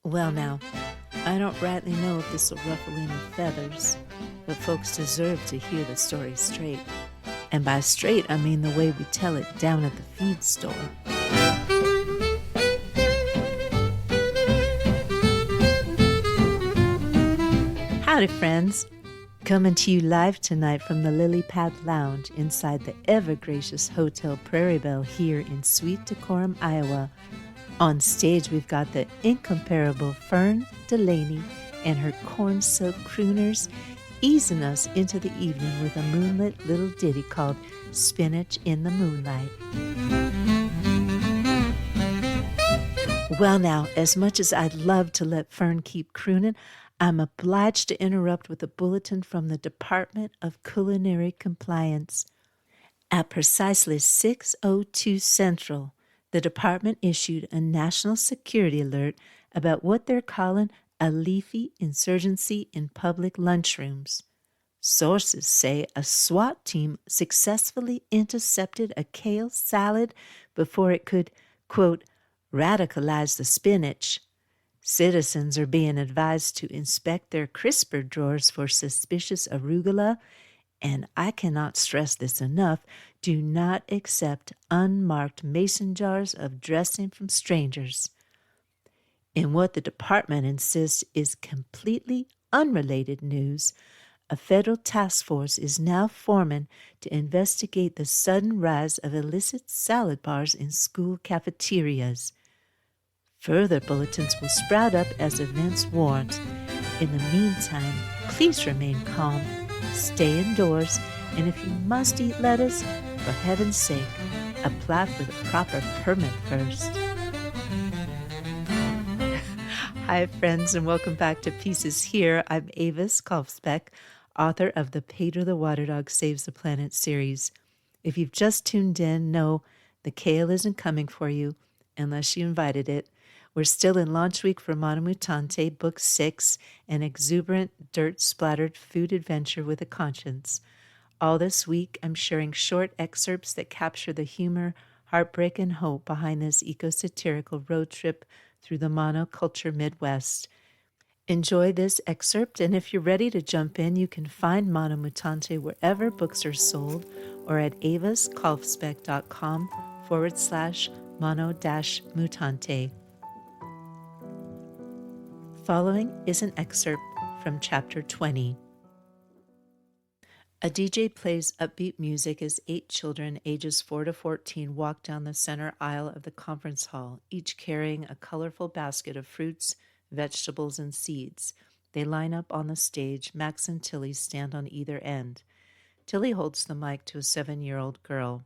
Well, now, I don't rightly know if this will ruffle any feathers, but folks deserve to hear the story straight. And by straight, I mean the way we tell it down at the feed store. Howdy, friends. Coming to you live tonight from the Lily Pad Lounge inside the ever-gracious Hotel Prairie Belle here in Sweet Decorum, Iowa. On stage, we've got the incomparable Fern Delaney and her corn-soaked crooners easing us into the evening with a moonlit little ditty called Spinach in the Moonlight. Well, now, as much as I'd love to let Fern keep crooning, I'm obliged to interrupt with a bulletin from the Department of Culinary Compliance. At precisely 6:02 Central, the department issued a national security alert about what they're calling a leafy insurgency in public lunchrooms. Sources say a SWAT team successfully intercepted a kale salad before it could, quote, radicalize the spinach. Citizens are being advised to inspect their crisper drawers for suspicious arugula, and I cannot stress this enough, do not accept unmarked mason jars of dressing from strangers. In what the department insists is completely unrelated news, a federal task force is now forming to investigate the sudden rise of illicit salad bars in school cafeterias. Further bulletins will sprout up as events warrant. In the meantime, please remain calm, stay indoors, and if you must eat lettuce, for heaven's sake, apply for the proper permit first. Hi, friends, and welcome back to Pieces Here. I'm Avis Kolfsbeck, author of the Pedro the Water Dog Saves the Planet series. If you've just tuned in, no, the kale isn't coming for you, unless you invited it. We're still in launch week for Mono Mutante, Book 6, an exuberant, dirt-splattered food adventure with a conscience. All this week, I'm sharing short excerpts that capture the humor, heartbreak, and hope behind this eco-satirical road trip through the monoculture Midwest. Enjoy this excerpt, and if you're ready to jump in, you can find Mono Mutante wherever books are sold or at aviskolfsbeck.com/mono-mutante. Following is an excerpt from Chapter 20. A DJ plays upbeat music as 8 children ages 4 to 14 walk down the center aisle of the conference hall, each carrying a colorful basket of fruits, vegetables, and seeds. They line up on the stage. Max and Tilly stand on either end. Tilly holds the mic to a 7-year-old girl.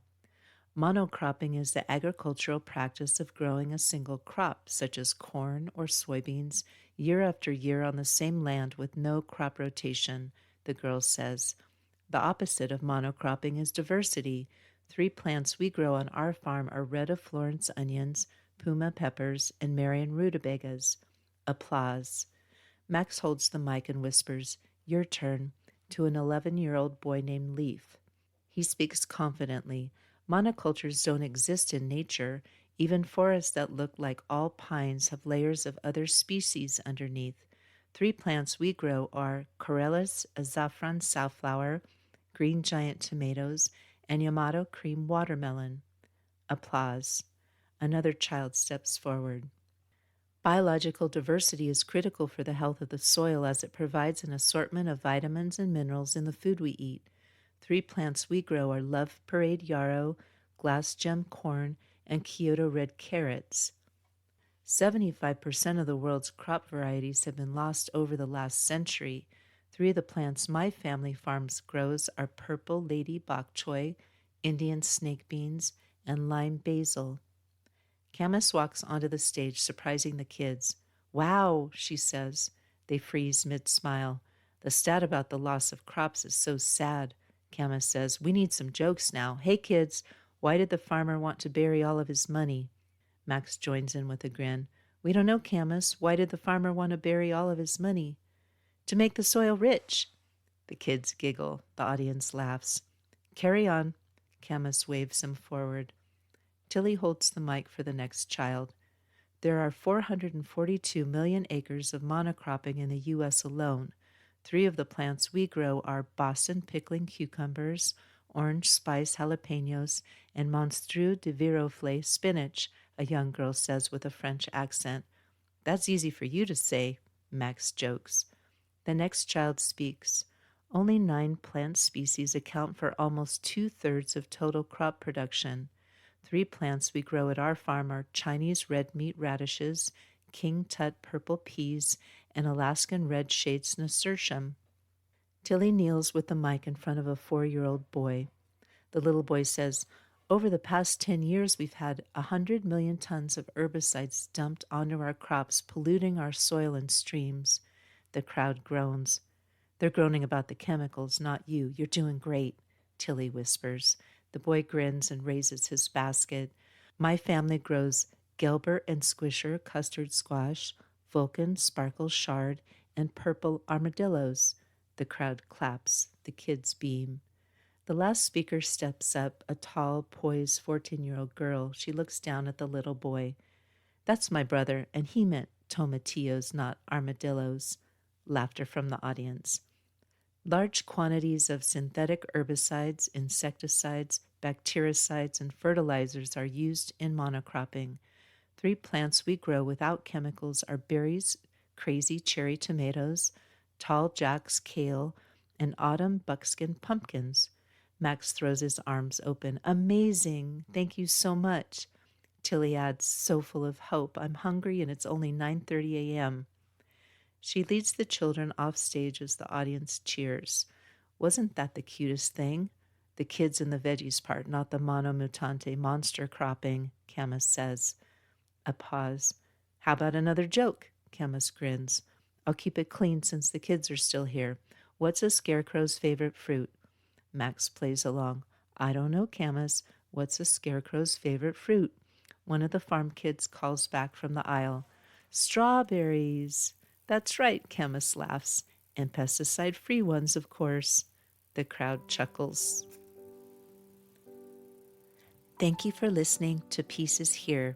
Monocropping is the agricultural practice of growing a single crop, such as corn or soybeans, year after year on the same land with no crop rotation, the girl says. The opposite of monocropping is diversity. 3 plants we grow on our farm are red of Florence onions, puma peppers, and Marion rutabagas. Applause. Max holds the mic and whispers, "Your turn," to an 11-year-old boy named Leaf. He speaks confidently. Monocultures don't exist in nature. Even forests that look like all pines have layers of other species underneath. 3 plants we grow are Corylus, a saffron safflower, green giant tomatoes, and Yamato cream watermelon. Applause. Another child steps forward. Biological diversity is critical for the health of the soil as it provides an assortment of vitamins and minerals in the food we eat. 3 plants we grow are Love Parade yarrow, glass gem corn, and Kyoto red carrots. 75% of the world's crop varieties have been lost over the last century. 3 of the plants my family farms grows are purple lady bok choy, Indian snake beans, and lime basil. Camus walks onto the stage, surprising the kids. "Wow," she says. They freeze mid-smile. "The stat about the loss of crops is so sad," Camus says. "We need some jokes now. Hey, kids, why did the farmer want to bury all of his money?" Max joins in with a grin. "We don't know, Camus. Why did the farmer want to bury all of his money?" "To make the soil rich." The kids giggle. The audience laughs. "Carry on." Camus waves him forward. Tilly holds the mic for the next child. There are 442 million acres of monocropping in the U.S. alone. 3 of the plants we grow are Boston pickling cucumbers, orange spice jalapenos, and monstreux de viroflay spinach, a young girl says with a French accent. That's easy for you to say, Max jokes. The next child speaks. Only 9 plant species account for almost 2/3 of total crop production. 3 plants we grow at our farm are Chinese red meat radishes, King Tut purple peas, and Alaskan red shades nasturtium. Tilly kneels with the mic in front of a 4-year-old boy. The little boy says, "Over the past 10 years, we've had 100 million tons of herbicides dumped onto our crops, polluting our soil and streams." The crowd groans. "They're groaning about the chemicals, not you. You're doing great," Tilly whispers. The boy grins and raises his basket. "My family grows Gelbert and Squisher custard squash, Vulcan sparkle shard, and purple armadillos." The crowd claps. The kids beam. The last speaker steps up, a tall, poised 14-year-old girl. She looks down at the little boy. "That's my brother, and he meant tomatillos, not armadillos." Laughter from the audience. Large quantities of synthetic herbicides, insecticides, bactericides, and fertilizers are used in monocropping. 3 plants we grow without chemicals are berries, crazy cherry tomatoes, tall Jack's kale, and autumn buckskin pumpkins. Max throws his arms open. "Amazing! Thank you so much." Tilly adds, so full of hope, "I'm hungry and it's only 9:30 a.m. She leads the children off stage as the audience cheers. "Wasn't that the cutest thing?" "The kids in the veggies part, not the Mono Mutante monster cropping," Camus says. A pause. "How about another joke?" Camus grins. "I'll keep it clean since the kids are still here. What's a scarecrow's favorite fruit?" Max plays along. "I don't know, Camus. What's a scarecrow's favorite fruit?" One of the farm kids calls back from the aisle. "Strawberries." "That's right," Camus laughs. "And pesticide-free ones, of course." The crowd chuckles. Thank you for listening to Pieces Here.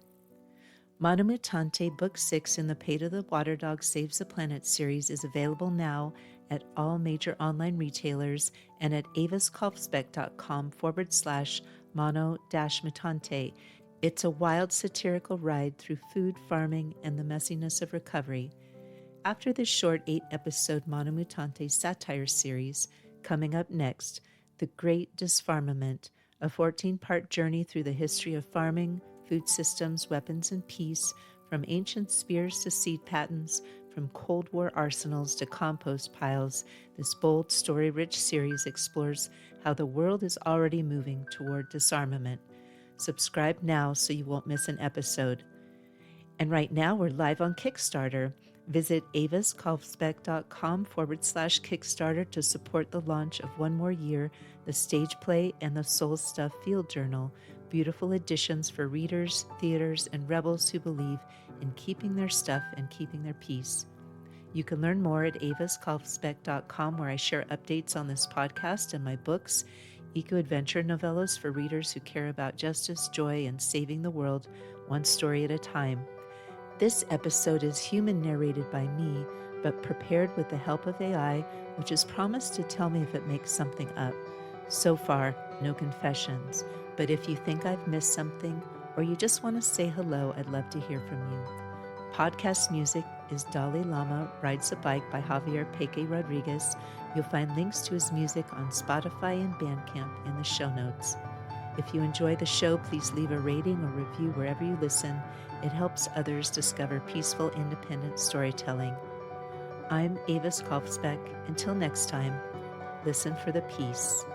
Mono Mutante Book 6 in the Pate of the Water Dog Saves the Planet series is available now at all major online retailers and at avaskolfsbeck.com/mono-mutante. It's a wild satirical ride through food, farming, and the messiness of recovery. After this short 8-episode Mono Mutante satire series, coming up next, The Great Disfarmament, a 14-part journey through the history of farming, food systems, weapons, and peace, from ancient spears to seed patents, from Cold War arsenals to compost piles. This bold, story-rich series explores how the world is already moving toward disarmament. Subscribe now so you won't miss an episode. And right now we're live on Kickstarter. Visit avaskolfsbeck.com/Kickstarter to support the launch of One More Year, the stage play, and the Soul Stuff Field Journal, beautiful editions for readers, theaters, and rebels who believe in keeping their stuff and keeping their peace. You can learn more at avaskolfsbeck.com, where I share updates on this podcast and my books, eco-adventure novellas for readers who care about justice, joy, and saving the world, one story at a time. This episode is human narrated by me, but prepared with the help of AI, which has promised to tell me if it makes something up. So far, no confessions, but if you think I've missed something or you just want to say hello, I'd love to hear from you. Podcast music is Dalai Lama Rides a Bike by Javier Peque Rodriguez. You'll find links to his music on Spotify and Bandcamp in the show notes. If you enjoy the show, please leave a rating or review wherever you listen. It helps others discover peaceful, independent storytelling. I'm Avis Kolfsbeck. Until next time, listen for the peace.